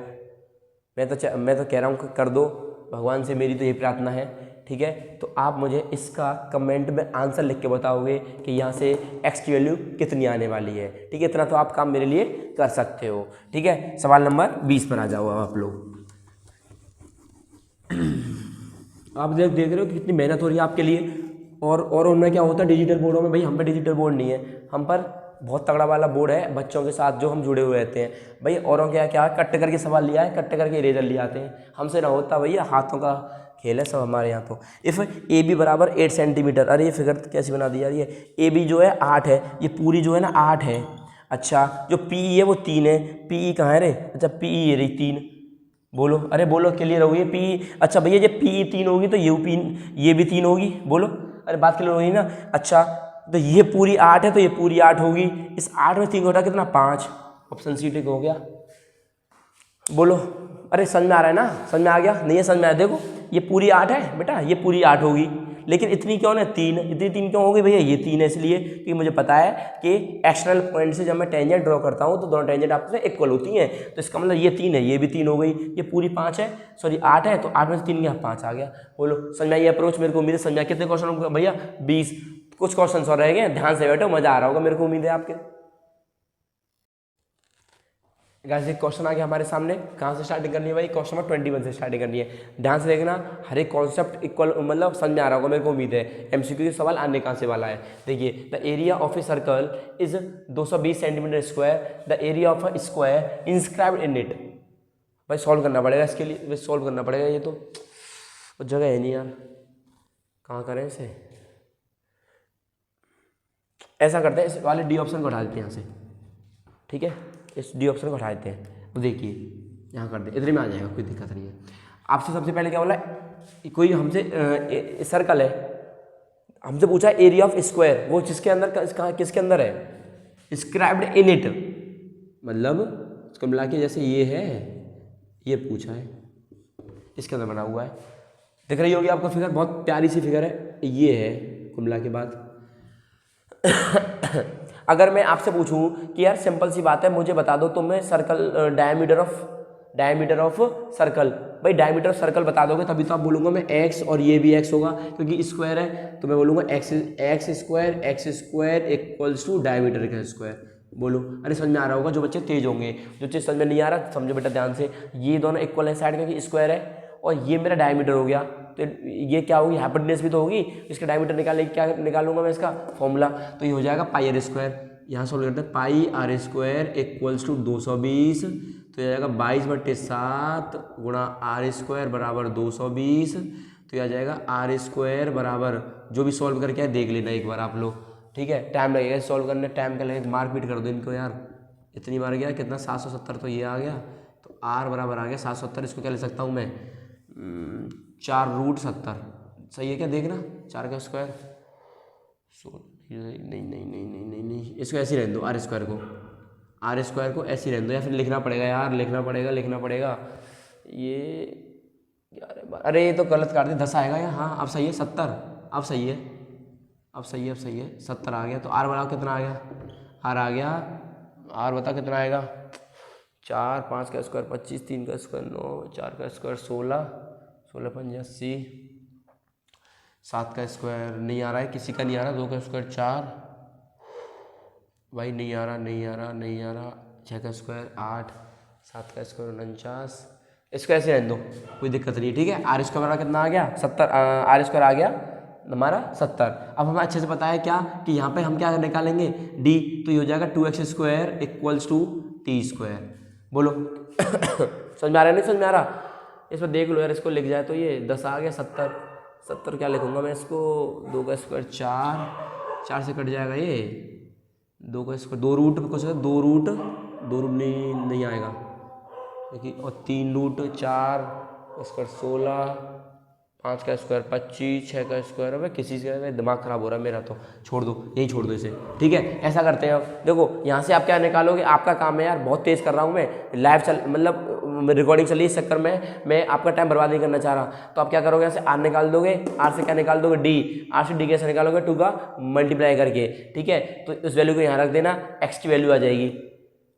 Speaker 1: मैं तो कह रहा हूँ कर दो, भगवान से मेरी तो ये प्रार्थना है, ठीक है। तो आप मुझे इसका कमेंट में आंसर लिख के बताओगे कि यहाँ से x की वैल्यू कितनी आने वाली है, ठीक है। इतना तो आप काम मेरे लिए कर सकते हो, ठीक है। सवाल नंबर 20 पर आ जाओ आप लोग। आप देख रहे हो कि कितनी मेहनत हो रही है आपके लिए। और उनमें क्या होता है डिजिटल बोर्डों में, भाई हम पे डिजिटल बोर्ड नहीं है, हम पर बहुत तगड़ा वाला बोर्ड है बच्चों के साथ जो हम जुड़े हुए रहते हैं। भाई औरों क्या क्या कट करके सवाल लिया है, कट करके इरेजर ले आते हैं, हमसे ना होता भैया, हाथों का खेल है सब हमारे यहाँ। तो इफ़ ए बी बराबर 8 सेंटीमीटर, अरे ये फिगर कैसी बना दी यार, ये ए बी जो है 8 है, ये पूरी जो है ना 8 है। अच्छा जो पी है वो 3 है, पी कहाँ है रे, अच्छा पी ये रही 3, बोलो, अरे बोलो क्लियर होगी पी। अच्छा भैया जब पी 3 होगी तो ये भी 3 होगी, बोलो, अरे बात क्लियर होगी ना। अच्छा तो ये पूरी 8 है तो ये पूरी 8 होगी, इस 8 में 3 घटा कितना 5, ऑप्शन सी टिक हो गया, बोलो। अरे समझ में आ रहा है ना, समझ में आ गया, नहीं है समझ में आया, देखो ये पूरी 8 है बेटा, ये पूरी 8 होगी, लेकिन इतनी क्यों ना 3, इतनी 3 क्यों होगी भैया, ये 3 है इसलिए कि मुझे पता है कि एक्सटर्नल पॉइंट से जब मैं टेंजेंट ड्रॉ करता हूँ तो दोनों टेंजेंट आपस में इक्वल होती हैं, तो इसका मतलब ये 3 है, ये भी 3 हो गई, ये पूरी 5 है, सॉरी 8 है, तो 8 में से 3 गया 5 आ गया, बोलो समझ में आई अप्रोच, मेरे को उम्मीद है समझ में। कितने क्वेश्चन भैया 20, कुछ क्वेश्चन और रह गए, ध्यान से बैठो, मजा आ रहा होगा, मेरे को उम्मीद है आपके। गाइस एक क्वेश्चन आ गया हमारे सामने, कहाँ से स्टार्टिंग करनी है भाई, क्वेश्चन नंबर 21 से स्टार्टिंग करनी है, ध्यान से देखना, हर एक कॉन्सेप्ट इक्वल मतलब समझ में आ रहा होगा मेरे को उम्मीद है। एमसीक्यू के सवाल आने कहाँ से वाला है, देखिए the area of a circle is 220 centimetre square, the area of a square inscribed in it. भाई सॉल्व करना पड़ेगा इसके लिए, सॉल्व करना पड़ेगा, ये तो जगह है नहीं यार, कहाँ करें इसे। ऐसा करते हैं, इस वाले डी ऑप्शन को हटा देते हैं यहाँ से, ठीक है, इस डी ऑप्शन को हटा देते हैं, तो देखिए यहाँ कर दे, इतने में आ जाएगा, कोई दिक्कत नहीं है। आपसे सबसे पहले क्या बोला, कोई हमसे सर्कल है, हमसे पूछा एरिया ऑफ स्क्वायर, वो जिसके अंदर किसके अंदर है, इंस्क्राइब्ड इन इट, मतलब उसको मिला के जैसे ये है, ये पूछा है, इसके अंदर बना हुआ है, दिख रही होगी आपको फिगर, बहुत प्यारी सी फिगर है, ये है कुल मिला के बाद। अगर मैं आपसे पूछूं कि यार सिंपल सी बात है, मुझे बता दो तुम्हें सर्कल डायमीटर ऑफ सर्कल, भाई डायमीटर ऑफ सर्कल बता दोगे तभी तो आप बोलूँगा मैं एक्स, और ये भी एक्स होगा क्योंकि स्क्वायर है, तो मैं बोलूँगा x square equals to diameter का स्क्वायर, बोलो। अरे समझ में आ रहा होगा, जो बच्चे तेज होंगे, जो चीज़ समझ में नहीं आ रहा समझो बेटा ध्यान से, ये दोनों इक्वल है साइड क्योंकि स्क्वायर है, और ये मेरा डायमीटर हो गया, तो ये क्या होगी, हाइपोटेन्यूज भी तो होगी, इसका डायमीटर निकालने क्या निकालूंगा मैं इसका फॉर्मूला, तो ये हो जाएगा पाई आर स्क्वायर, यहाँ सॉल्व करते हैं, पाई आर स्क्वायर इक्वल्स टू 220, तो ये आ जाएगा 22/7 गुणा आर स्क्वायर बराबर 220, तो ये आ जाएगा आर स्क्वायर बराबर, जो भी सॉल्व करके देख लेना एक बार आप लोग, ठीक है, टाइम लगेगा सॉल्व करने, टाइम का लगेगा, मार्क पीट कर दो इनको यार, इतनी बार गया कितना 770, तो ये आ गया, तो आर बराबर आ गया 770, इसको क्या ले सकता हूँ मैं 4√70, सही है क्या, देखना 4 का स्क्वायर, नहीं, इसको ऐसे ही रहने दो, आर स्क्वायर को ऐसे ही रहने दो, या फिर लिखना पड़ेगा यार, लिखना पड़ेगा ये यार, अरे ये तो गलत काट दिया, 10 आएगा या, हाँ अब सही है 70, अब सही है 70 आ गया, तो आर बनाओ कितना आ गया, आर आ गया, आर बता कितना आएगा, 4, 5 का स्क्वायर 25, 3 का स्क्वायर 9, 4 का स्क्वायर 16, 16×5 80, 7 का स्क्वायर नहीं आ रहा है, किसी का नहीं आ रहा, 2 का स्क्वायर 4, भाई नहीं आ रहा, 6 का स्क्वायर 8, 7 का स्क्वायर 49, इसको ऐसे रहने दो, कोई दिक्कत नहीं, ठीक है। आर स्क्वायर कितना आ गया 70, आर स्क्वायर आ गया हमारा 70। अब हमें अच्छे से पता है क्या कि यहाँ पे हम क्या निकालेंगे डी, तो ये हो जाएगा 2x square equals to t square, बोलो। समझ में आ रहा है, नहीं समझ में आ रहा, इस पर देख लो यार, इसको लिख जाए तो ये 10 आ गया, 70 क्या लिखूंगा मैं इसको, 2 का स्क्वायर 4 से कट जाएगा ये, 2 का स्क्वायर 2 रूट कुछ 2 रूट नहीं आएगा, देखिए, और 3 रूट 4 स्क्वायर 16, 5 का स्क्वायर 25, 6 का स्क्वायर। अब किसी से दिमाग खराब हो रहा है मेरा, तो छोड़ दो, यही छोड़ दो इसे, ठीक है। ऐसा करते हैं अब, देखो यहाँ से आप क्या निकालोगे, आपका काम है यार, बहुत तेज़ कर रहा हूँ मैं, लाइव चल मतलब रिकॉर्डिंग चली, इस चक्कर में मैं आपका टाइम बर्बाद नहीं करना चाह रहा। तो आप क्या करोगे, यहाँ से आर निकाल दोगे, आर से क्या निकाल दोगे, डी, आर से डी कैसे निकालोगे, 2 का मल्टीप्लाई करके, ठीक है। तो इस वैल्यू को यहाँ रख देना, एक्स की वैल्यू आ जाएगी।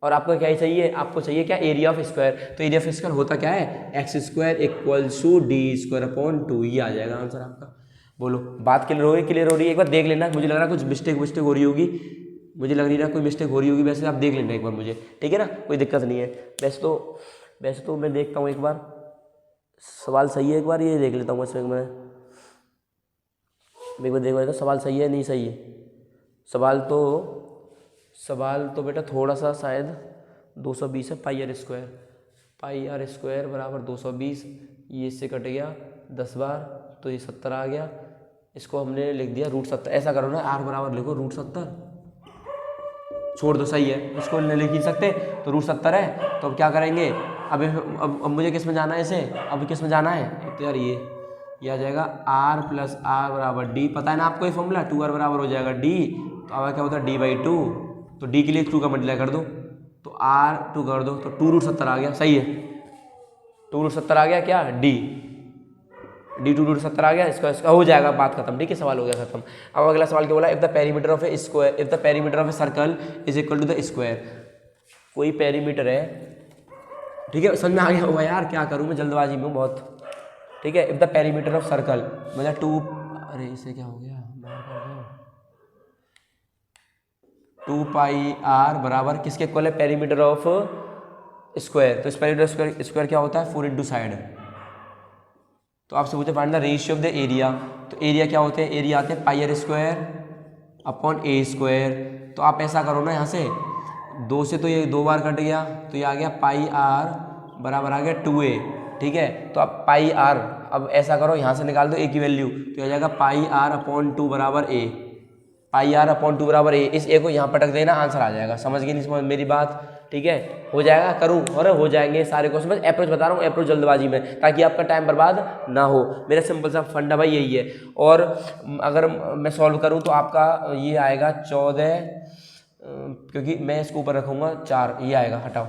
Speaker 1: और आपको क्या ही चाहिए, आपको चाहिए क्या, एरिया ऑफ स्क्वायर। तो एरिया ऑफ स्क्वायर होता क्या है, x square equals to d square upon 2, ये आ जाएगा आंसर आपका। बोलो बात क्लियर हो रही, क्लियर हो रही है, एक बार देख लेना, मुझे लग रहा है कुछ मिस्टेक हो रही होगी, मुझे लग रही है कोई मिस्टेक हो रही होगी, वैसे आप देख लेना एक बार मुझे, ठीक है ना, कोई दिक्कत नहीं है। वैसे तो मैं देखता हूँ एक बार, सवाल सही है, एक बार ये देख लेता हूँ इसमें मैं एक बार देख लेता हूँ सवाल सही है नहीं सही है। सवाल तो बेटा थोड़ा सा शायद 220 है, पाई आर स्क्वायर बराबर 220, ये इससे कट गया 10 बार, तो ये 70 आ गया। इसको हमने लिख दिया √70। ऐसा करो ना, आर बराबर लिखो √70, छोड़ दो, सही है, इसको लिख ही सकते, तो √70 है। तो अब क्या करेंगे, अब मुझे किस में जाना है, इसे अब किस में जाना है, तो यार ये आ जाएगा r + r बराबर डी, पता है ना आपको ये फॉर्मूला, 2r बराबर हो जाएगा डी, तो अब क्या होता है d/2, तो d के लिए 2 का मल्टीप्लाई कर दो, तो r 2 कर दो, तो 2√70 आ गया, सही है, 2√70 आ गया, क्या d 2√70 आ गया, इसका हो जाएगा, बात खत्म, ठीक है, सवाल हो गया खत्म। अब अगला सवाल क्या बोला, if the perimeter of a circle is equal to the square. कोई पेरीमीटर है, ठीक है, समझ में आ गया होगा यार, क्या करूँ मैं, जल्दबाजी में हूँ बहुत, ठीक है। If the perimeter of circle मतलब 2, अरे इसे क्या हो गया, 2πr बराबर किसके इक्वल है, पेरीमीटर ऑफ स्क्वायर। तो इस पेरीमीटर स्क्वायर क्या होता है, 4 इंटू साइड। तो आपसे पूछे find the ratio of the area, तो एरिया क्या होते हैं, एरिया आते हैं πr स्क्वायर अपॉन ए स्क्वायर। तो आप ऐसा करो ना, यहाँ से 2 से तो ये 2 बार कट गया, तो ये आ गया πr बराबर आ गया 2a, ठीक है। तो अब πr, अब ऐसा करो, यहाँ से निकाल दो a की वैल्यू, तो आ जाएगा πr अपॉन 2 बराबर a, πr अपॉन 2 बराबर a, इस a को यहाँ पटक देना, आंसर आ जाएगा। समझ गए नहीं समझ मेरी बात, ठीक है, हो जाएगा, करूँ और हो जाएंगे सारे क्वेश्चन, बस अप्रोच बता रहा हूँ, अप्रोच जल्दबाजी में, ताकि आपका टाइम बर्बाद ना हो। मेरा सिंपल सा फंडा भाई यही है। और अगर मैं सॉल्व करूँ तो आपका ये आएगा 14, क्योंकि मैं इसको ऊपर रखूँगा 4, ये आएगा, हटाओ,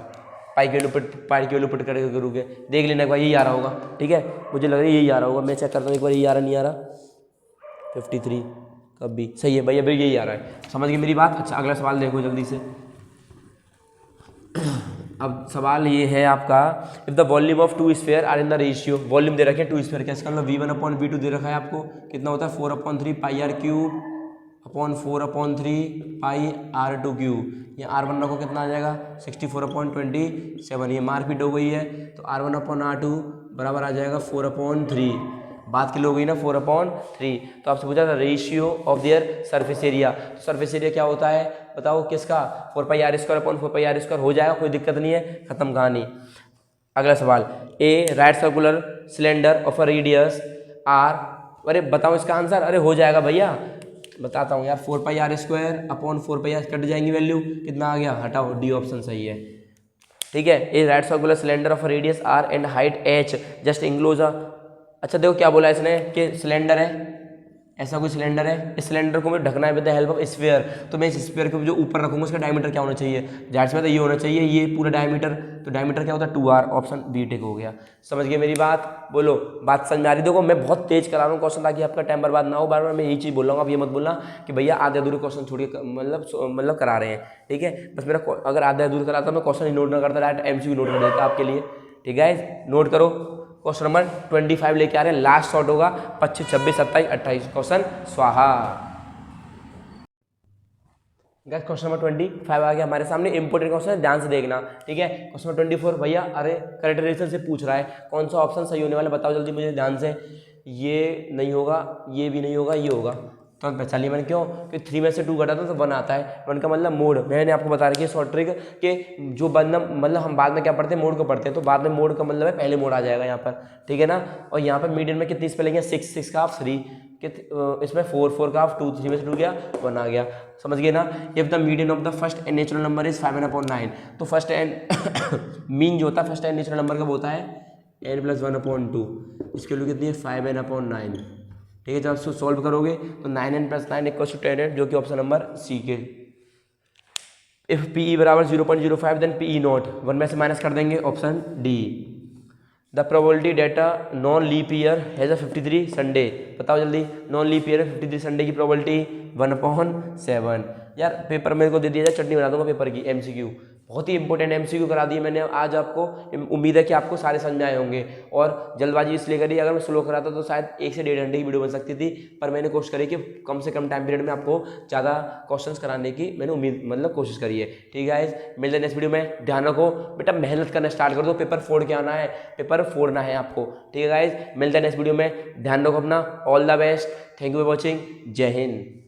Speaker 1: पाई के वैल्यू पुट करके करोगे, देख लेना एक बार, यही आ रहा होगा, ठीक है, मुझे लग रहा है यही आ रहा होगा, मैं चेक करता हूँ एक बार, यही आ रहा नहीं आ रहा, 53 कब भी सही है भाई, अभी यही आ रहा है, समझ गए मेरी बात। अच्छा अगला सवाल देखो जल्दी से। अब सवाल ये है आपका, if the volume of 2 sphere are in the ratio, volume दे रखे हैं 2 स्फीयर, कैसे करना, v1/v2 दे रखा है आपको, कितना होता है 4/3 πr³ अपॉन 4/3 πr2³, ये r1 रखो, कितना आ जाएगा 64/27, ये मारपीट हो गई है, तो r1/r2 बराबर आ जाएगा 4/3, बात क्लियर हो गई ना, 4/3। तो आपसे पूछा था ratio of their surface area, तो सरफेस एरिया क्या होता है बताओ, किसका, 4πr² अपॉन 4πr² हो जाएगा, कोई दिक्कत नहीं है, खत्म कहानी। अगला सवाल, a right circular cylinder of a radius R, अरे बताओ इसका आंसर, अरे हो जाएगा भैया, बताता हूँ यार, 4πr² अपॉन 4πr कट जाएंगी वैल्यू, कितना आ गया, हटाओ, डी ऑप्शन सही है, ठीक है। A right circular cylinder of radius R and height h just enclose a, अच्छा देखो क्या बोला इसने कि सिलेंडर है, ऐसा कोई सिलेंडर है, इस सिलेंडर को मुझे ढकना है with the help of sphere, तो मैं इस स्फीयर को जो ऊपर रखूंगा उसका डायमीटर क्या होना चाहिए, जाहिर सी बात है ये होना चाहिए, ये पूरा डायमीटर, तो डायमीटर क्या होता है 2r, ऑप्शन बी टिक हो गया। समझ गए मेरी बात, बोलो बात समझ में आ रही। देखो मैं बहुत तेज करा रहा हूँ क्वेश्चन, ताकि आपका टाइम बर्बाद ना हो, बार बार मैं यही चीज़ बोल रहा हूँ, आप ये मत बोलना कि भैया आधे अधूरे क्वेश्चन छोड़ के मतलब करा रहे हैं, ठीक है। बस मेरा अगर आधे अधूरे कराता मैं क्वेश्चन ही नोट ना करता, डायरेक्ट एमसीक्यू नोट कर देता आपके लिए, ठीक है। नोट करो, क्वेश्चन नंबर 25 लेके आ रहे हैं, लास्ट शॉट होगा, 25, 26, 27, 28 क्वेश्चन स्वाहा। गैस क्वेश्चन नंबर 25 आ गया हमारे सामने, इंपोर्टेंट क्वेश्चन है, ध्यान से देखना, ठीक है। क्वेश्चन नंबर 24 भैया, अरे करेक्ट रिलेशन से पूछ रहा है, कौन सा ऑप्शन सही होने वाला बताओ जल्दी मुझे ध्यान से, ये नहीं होगा, ये भी नहीं होगा, ये होगा, तो पहचान लिया मैंने, क्यों कि 3 में से 2 घटा था तो 1 आता है, 1 का मतलब मोड, मैंने आपको बता रखी है शॉर्ट ट्रिक कि जो बंदा मतलब हम बाद में क्या पढ़ते हैं, मोड को पढ़ते हैं, तो बाद में मोड का मतलब है पहले मोड आ जाएगा यहाँ पर, ठीक है ना। और यहाँ पर मीडियन में कितनी स्पेलिंग है, 6 का आप 3, इसमें 4 का आप 2, 3 में से 2 गया 1 आ गया, समझ गए ना। If the median of the first and natural number is 5n/9, तो फर्स्ट एंड मीन जो होता है फर्स्ट एंड नेचुरल नंबर का होता है n+1/2, इसकी वैल्यू कितनी है 5n/9। ठीक है, जब आप सॉल्व करोगे तो 9n+9 = 10n, जो कि ऑप्शन नंबर सी के। इफ PE बराबर 0.05 देन PE नॉट 1 में से माइनस कर देंगे, option D. The probability that a non leap year has a 53 Sunday, बताओ जल्दी, नॉन लीप ईयर 53 संडे की प्रोबेबिलिटी 1/7। यार पेपर मेरे को दे दिया जाए, चटनी बना दूंगा पेपर की, MCQ बहुत ही इंपॉर्टेंट MCQ करा दिए मैंने आज आपको। उम्मीद है कि आपको सारे समझ में आए होंगे। और जल्दबाजी इसलिए करी, अगर मैं स्लो कराता तो शायद 1 से 1.5 घंटे की वीडियो बन सकती थी, पर मैंने कोशिश करी कि कम से कम टाइम पीरियड में आपको ज़्यादा क्वेश्चंस कराने की मैंने उम्मीद कोशिश करी है। ठीक है गाइस, मिलते हैं नेक्स्ट वीडियो में। ध्यान रखो बेटा, मेहनत करना स्टार्ट कर दो, पेपर फोड़ के आना है, पेपर फोड़ना है आपको। ठीक है गाइस, मिलते हैं नेक्स्ट वीडियो में, ध्यान रखो अपना, all the best, thank you for watching, जय हिंद।